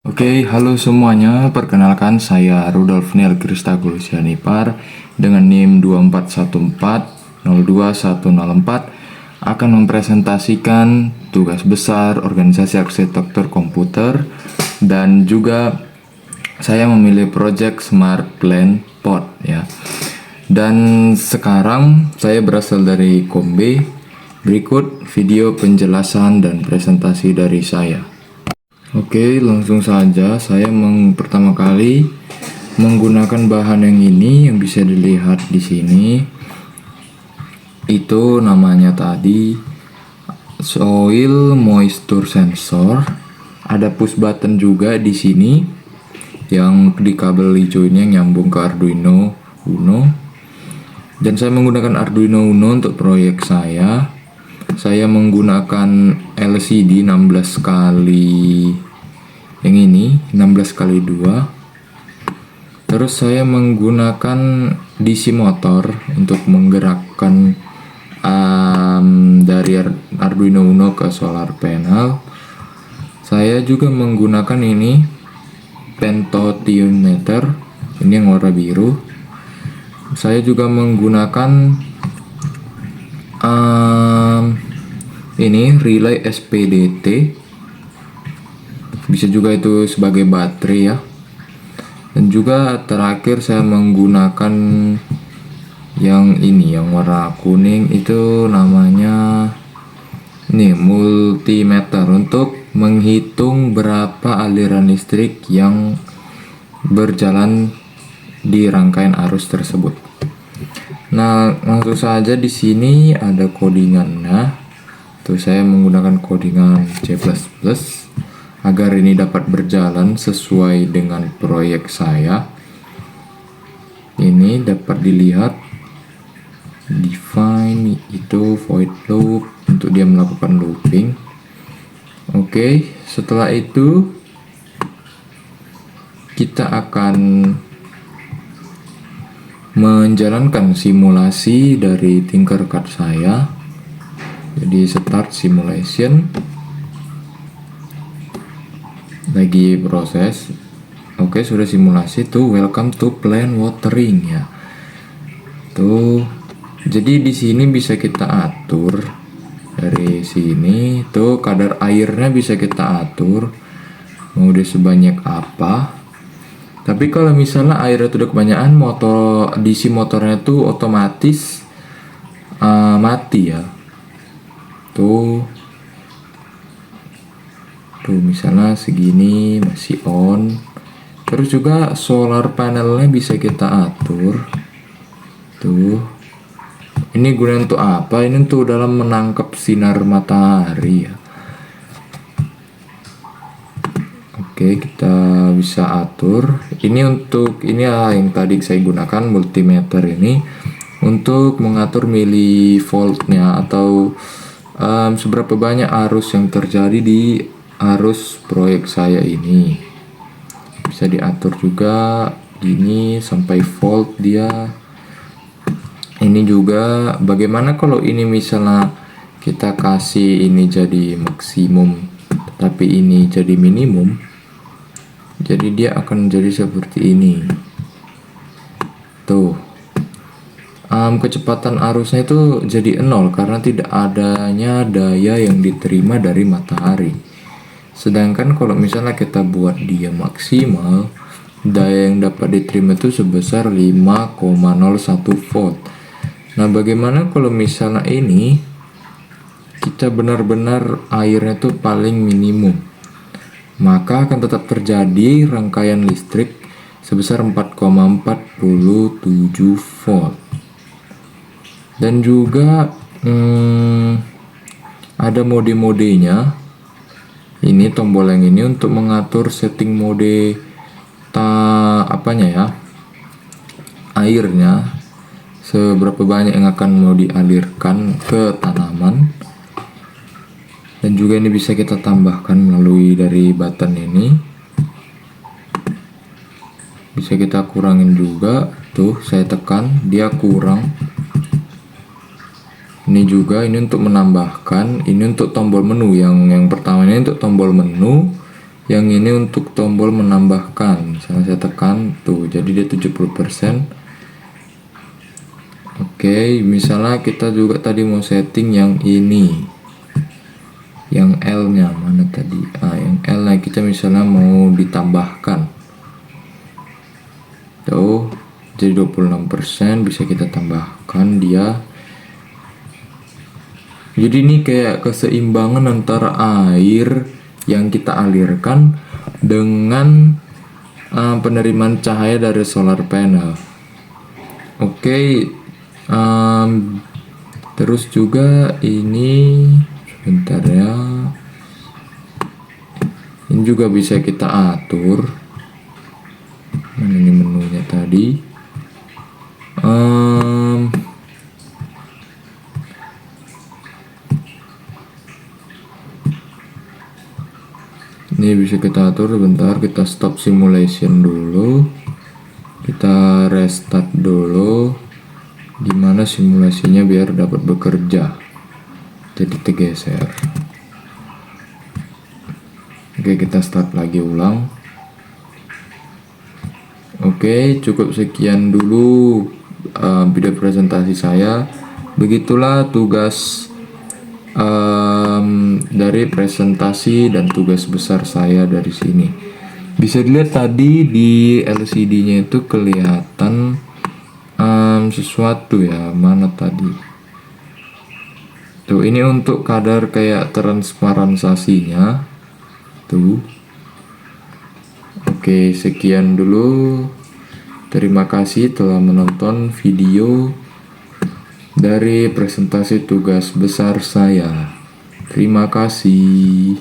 Oke, halo semuanya. Perkenalkan saya Rudolf Neil Kristagulus Yanipar dengan NIM 241402104 akan mempresentasikan tugas besar organisasi arsitektur komputer dan juga saya memilih project Smart Plan Pod ya. Dan sekarang saya berasal dari Kombe. Berikut video penjelasan dan presentasi dari saya. Oke, langsung saja saya pertama kali menggunakan bahan yang ini yang bisa dilihat di sini. Itu namanya tadi soil moisture sensor. Ada push button juga di sini yang di kabel hijau ini yang nyambung ke Arduino Uno. Dan saya menggunakan Arduino Uno untuk proyek saya. Saya menggunakan LCD 16 kali yang ini 16 kali 2. Terus saya menggunakan DC motor untuk menggerakkan dari Arduino Uno ke solar panel. Saya juga menggunakan ini pentotiometer, ini yang warna biru. Saya juga menggunakan ini relay SPDT, bisa juga itu sebagai baterai ya. Dan juga terakhir saya menggunakan yang ini yang warna kuning, itu namanya ini multimeter untuk menghitung berapa aliran listrik yang berjalan di rangkaian arus tersebut. Nah, langsung saja di sini ada codingannya. Tuh saya menggunakan codingan C++ agar ini dapat berjalan sesuai dengan proyek saya. Ini dapat dilihat define itu void loop untuk dia melakukan looping. Oke, setelah itu kita akan menjalankan simulasi dari Tinkercad saya. Jadi start simulation, lagi proses. Oke, sudah simulasi tuh. Welcome to plant watering ya. Tuh. Jadi di sini bisa kita atur dari sini tuh kadar airnya bisa kita atur mau dia sebanyak apa. Tapi kalau misalnya airnya tuh udah kebanyakan, motor DC motornya tuh otomatis mati ya. Tuh misalnya segini masih on. Terus juga solar panelnya bisa kita atur. Tuh. Ini guna untuk apa? Ini untuk dalam menangkap sinar matahari ya. Oke, kita bisa atur. Ini untuk ini ya yang tadi saya gunakan multimeter ini untuk mengatur milivoltnya atau seberapa banyak arus yang terjadi di arus proyek saya ini. Bisa diatur juga gini sampai volt dia. Ini juga bagaimana kalau ini misalnya kita kasih ini jadi maksimum tapi ini jadi minimum. Jadi dia akan jadi seperti ini. Tuh. Kecepatan arusnya itu jadi 0 karena tidak adanya daya yang diterima dari matahari. Sedangkan kalau misalnya kita buat dia maksimal, daya yang dapat diterima itu sebesar 5,01 volt. Nah, bagaimana kalau misalnya ini kita benar-benar airnya itu paling minimum? Maka akan tetap terjadi rangkaian listrik sebesar 4,47 volt. Dan juga ada mode-modenya. Ini tombol yang ini untuk mengatur setting mode apanya ya, airnya seberapa banyak yang akan mau dialirkan ke tanaman. Dan juga ini bisa kita tambahkan melalui dari button ini. Bisa kita kurangin juga. Tuh, saya tekan, dia kurang. Ini juga, ini untuk menambahkan. Ini untuk tombol menu. Yang pertama ini untuk tombol menu. Yang ini untuk tombol menambahkan, misalnya saya tekan tuh, jadi dia 70%. Oke, misalnya kita juga tadi mau setting yang ini, yang L nya mana tadi, yang L nya kita misalnya mau ditambahkan tuh, jadi 26%, bisa kita tambahkan dia. Jadi ini kayak keseimbangan antara air yang kita alirkan dengan penerimaan cahaya dari solar panel. Oke, terus juga ini sebentar ya, ini juga bisa kita atur. Mana ini menunya tadi? Ini bisa kita atur. Bentar, kita stop simulation dulu, kita restart dulu, gimana simulasinya biar dapat bekerja. Jadi tergeser. Oke, kita start lagi ulang. Oke, cukup sekian dulu video presentasi saya. Begitulah tugas dari presentasi dan tugas besar saya dari sini. Bisa dilihat tadi di LCD-nya itu kelihatan sesuatu ya, mana tadi? Tuh, ini untuk kadar kayak transparansinya. Tuh. Oke, sekian dulu. Terima kasih telah menonton video dari presentasi tugas besar saya. Terima kasih.